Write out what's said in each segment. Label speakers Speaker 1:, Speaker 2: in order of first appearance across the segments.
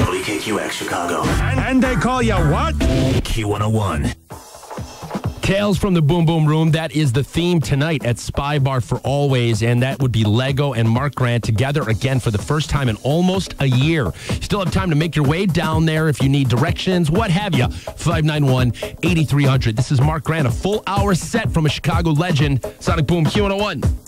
Speaker 1: WKQX Chicago.
Speaker 2: And they call you what?
Speaker 1: Q101.
Speaker 3: Tales from the Boom Boom Room. That is the theme tonight at Spy Bar for Always, and that would be Lego and Mark Grant together again for the first time in almost a year. Still have time to make your way down there if you need directions, what have you. 591-8300. This is Mark Grant, a full hour set from a Chicago legend. Sonic Boom, Q101.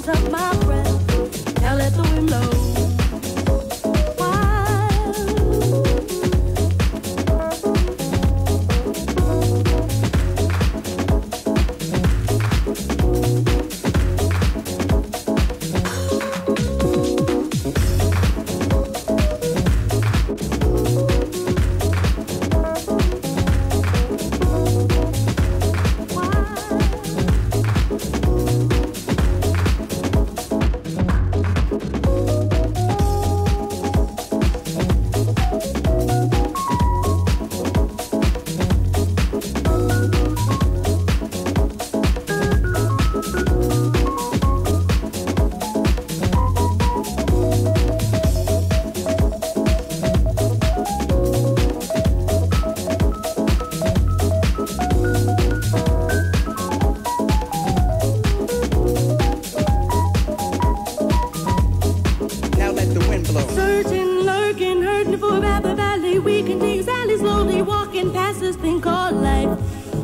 Speaker 4: of my breath. Now let the wind blow.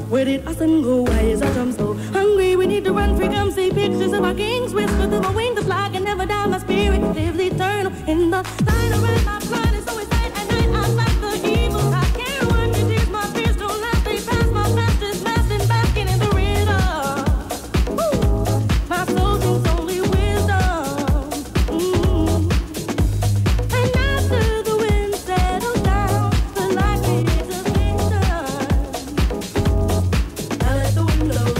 Speaker 4: Where did Austin go? Why is our drum so hungry? We need to run free, come see pictures of our kings. Whisper through my wing, the fly can never die. My spirit lives eternal in the light around my blood. It's always night at night. I fight the evil. I can't run to tears. My fears don't last. They pass my past is massing, basking in the rhythm. My soul thinks only wisdom. And after the wind settles down, the light creates a fiction. Now let the wind blow.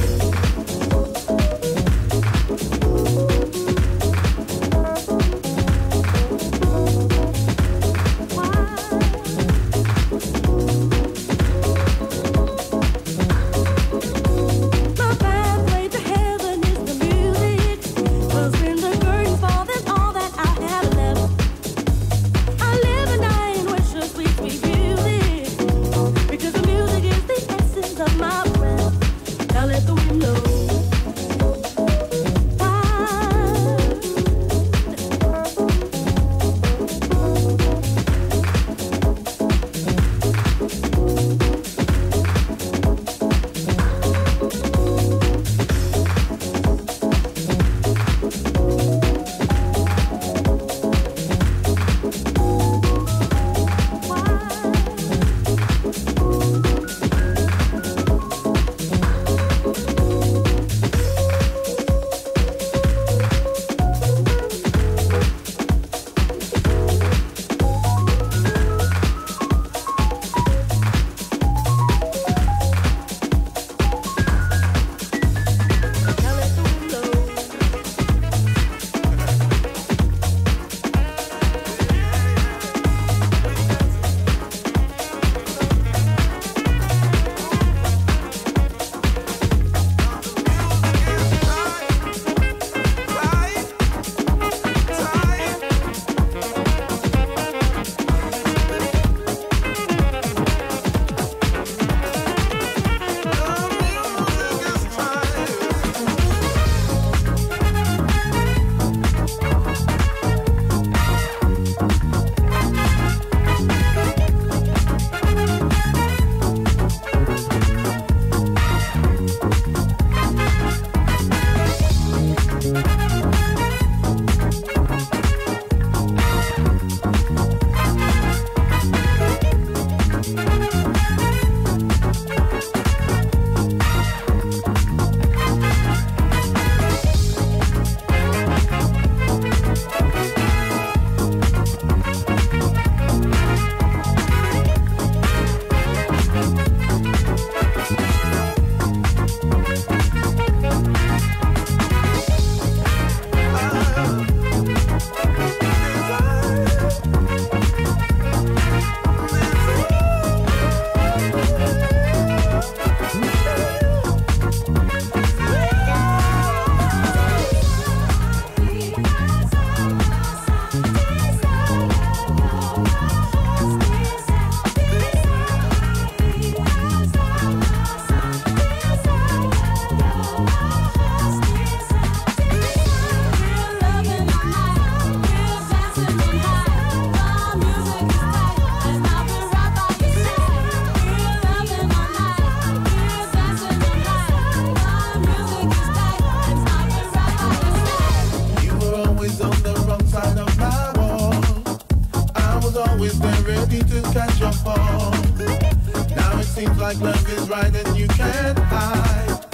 Speaker 5: like love is right and you can't hide.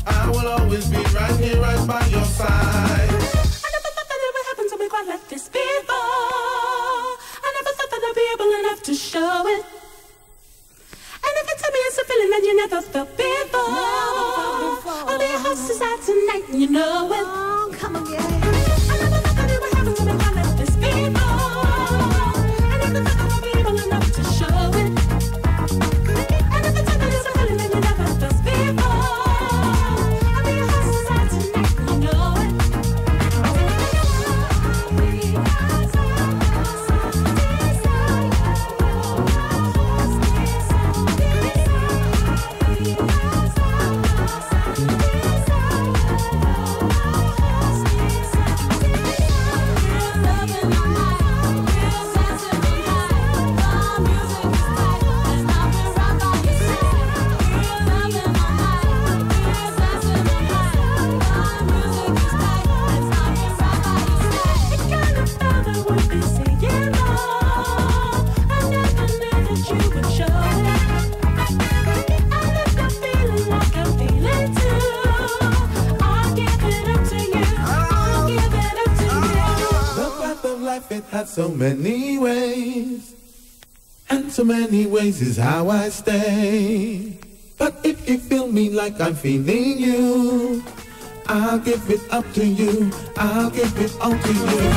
Speaker 5: I will always be right here, right by your side.
Speaker 4: I never thought that it would happen to me quite like this before. I never thought that I'd be able enough to show it. And if you tell me it's a feeling that you never felt before, I'll be your hostess out tonight and you know it. Oh, come again. I never thought that it would happen to me quite like this before. I never thought that I'd be able enough to show it. And if you tell me it's a feeling that you never felt before, I'll be your hostess out tonight and you know it.
Speaker 5: It had so many ways, and so many ways is how I stay. But if you feel me like I'm feeling you, I'll give it up to you, I'll give it all to you.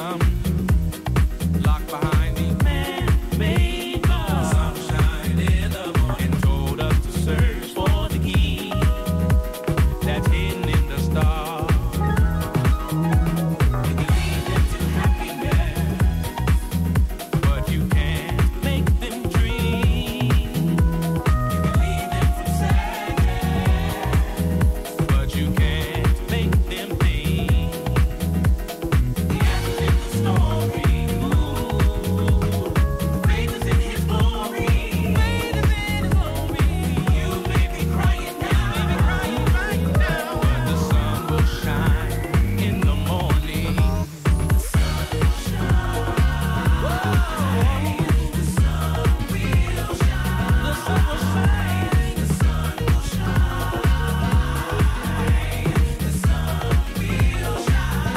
Speaker 6: freedom. Locked behind these man-made bars. Sunshine in the morning told us to search for the key that's hidden in the stars. You can lead them to happiness, but you can't make them dream. You can lead them from sadness, but you can't make them think. The answer's in the story. Ooh, faith is in His glory. Faith is in His glory. You may be crying now, right now, but the sun will shine in the morning. The sun will shine. The sun will shine. The sun will shine. The sun will shine. The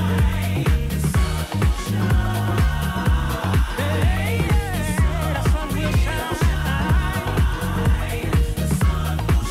Speaker 6: sun will shine. The sun will shine. Hey, yeah, the sun will shine. The sun will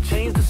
Speaker 7: change the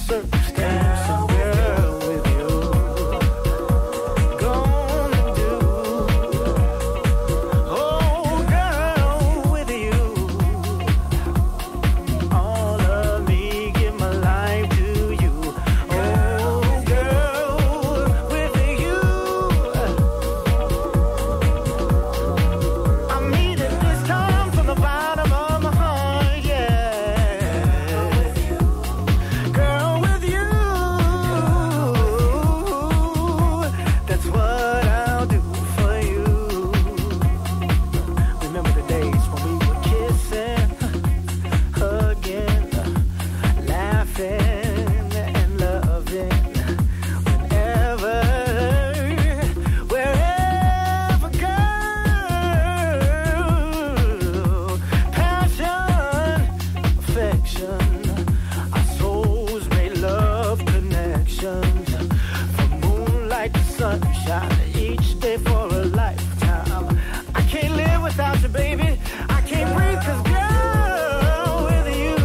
Speaker 6: without you, baby. I can't breathe 'cause girl, with you,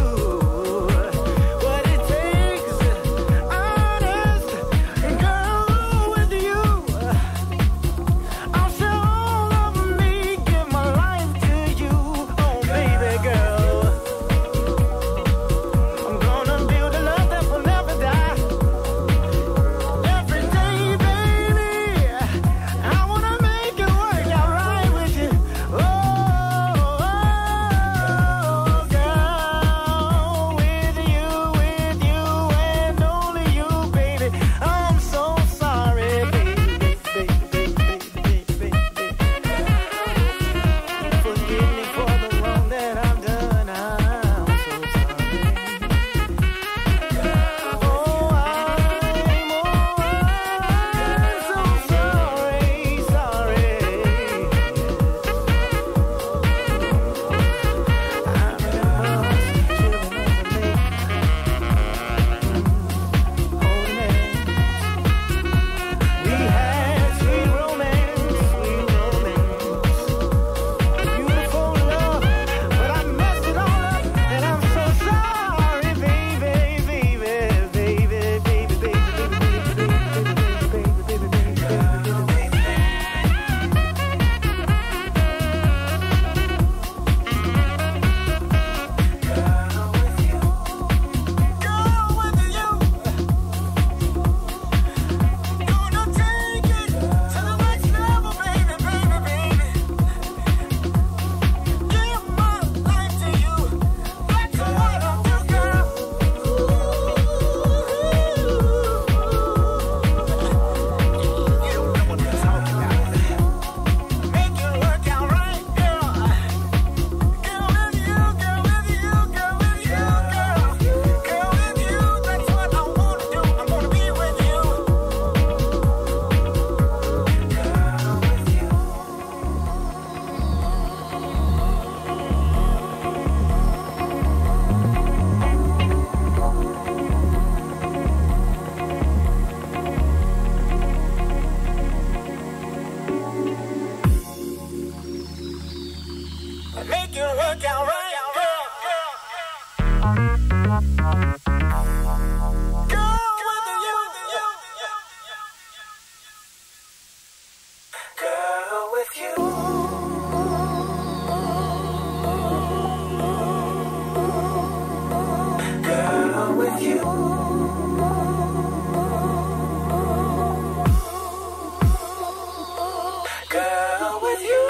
Speaker 6: what it takes, honest, girl, with you, I'll show all of me, give my life to you, oh baby girl. I'm gonna build a love that will never die. Every day, baby, I wanna make it work out right with you. Oh, girl, with you, and only you, baby. I'm so sorry, baby. Forgive me for the wrong that I've done. I'm so sorry. Oh, I'm so sorry, sorry. I remember us chilling on the lake, holding hands. We had sweet romance, beautiful love, but I messed it all up, and I'm so sorry, baby, baby, baby, baby, baby, baby, baby, baby, baby, make it work out right, girl. Girl, with you. Girl, with you. Girl, with you. Girl, with you.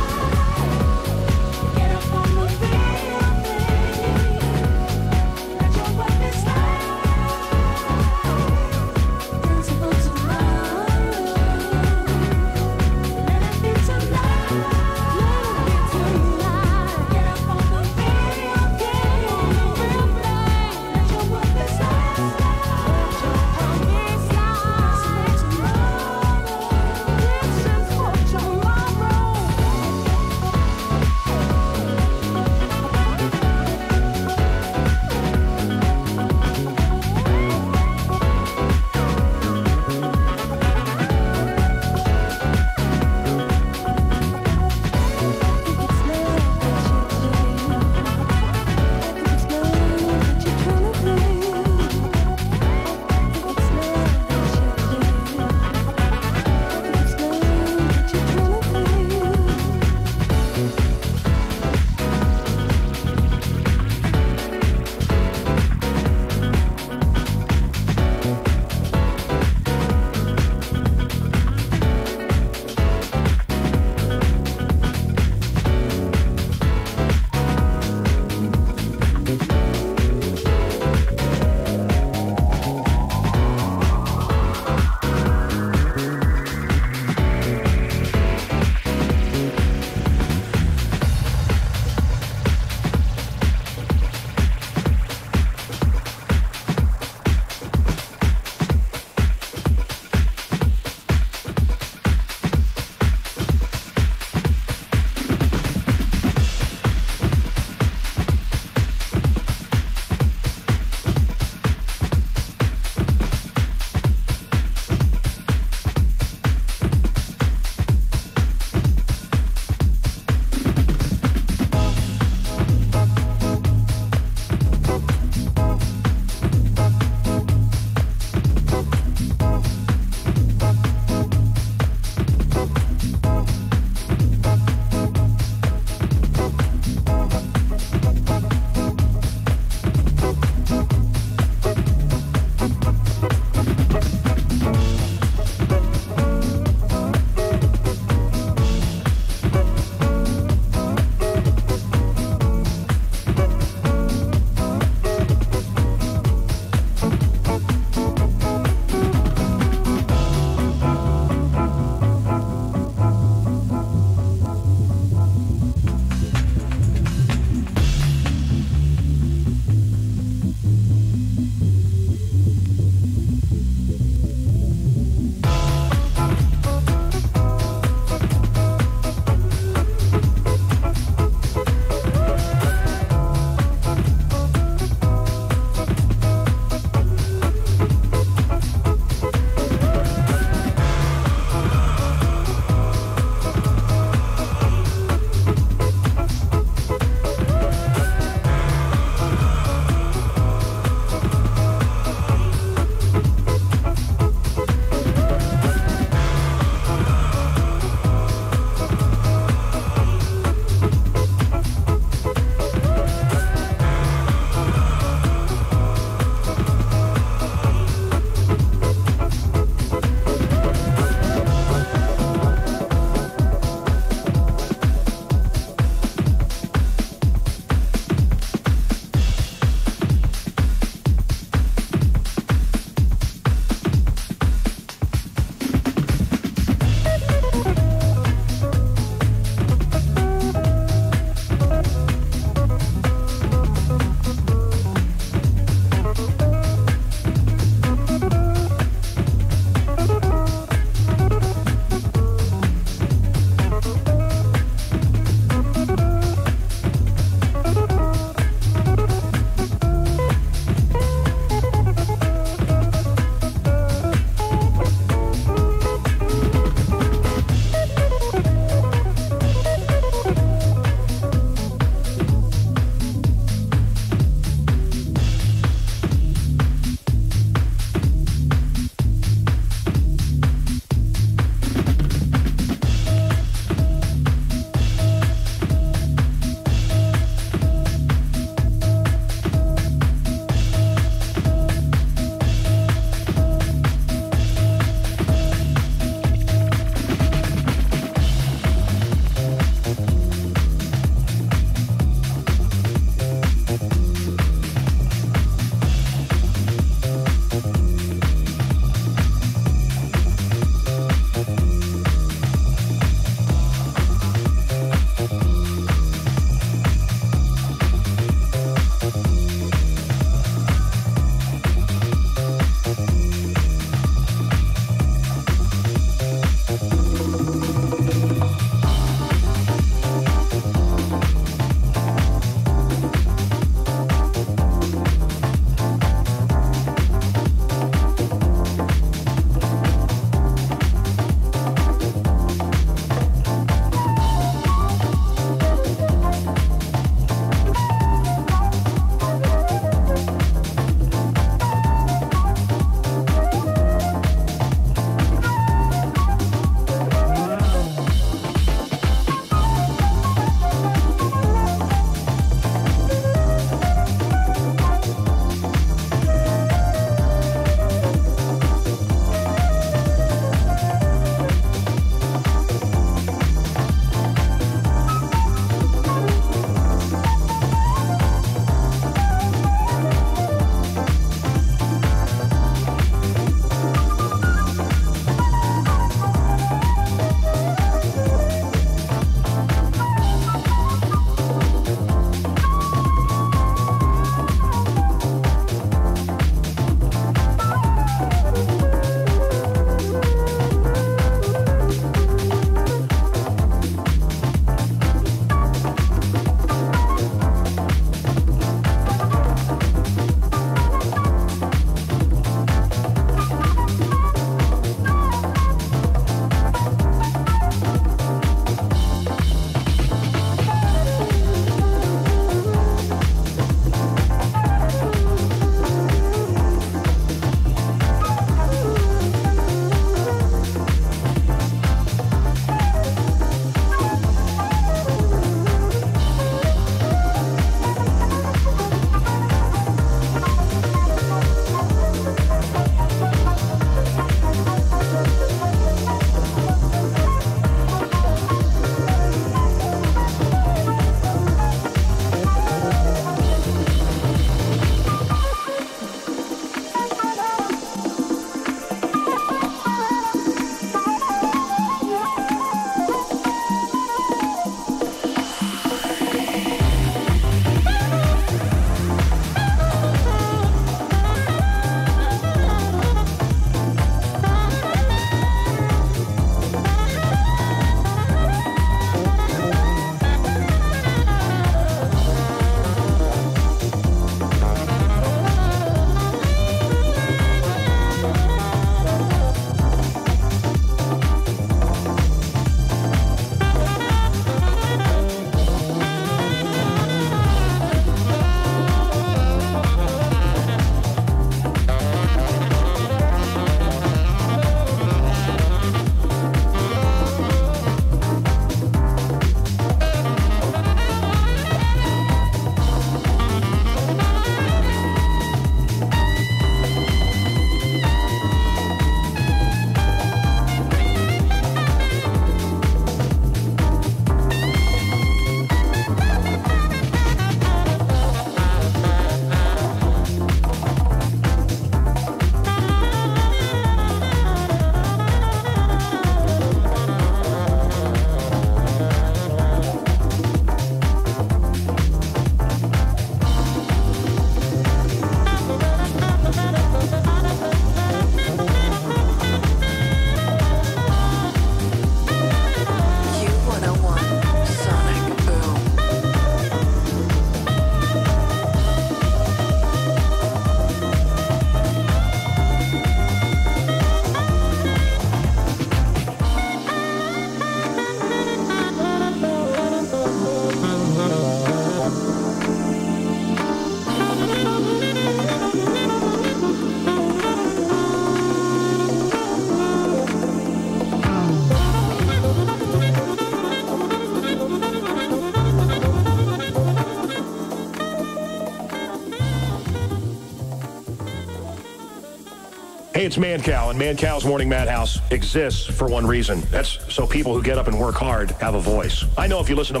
Speaker 7: Hey, it's Mancow, and Mancow's Morning Madhouse exists for one reason. That's so people who get up and work hard have a voice. I know if you listen to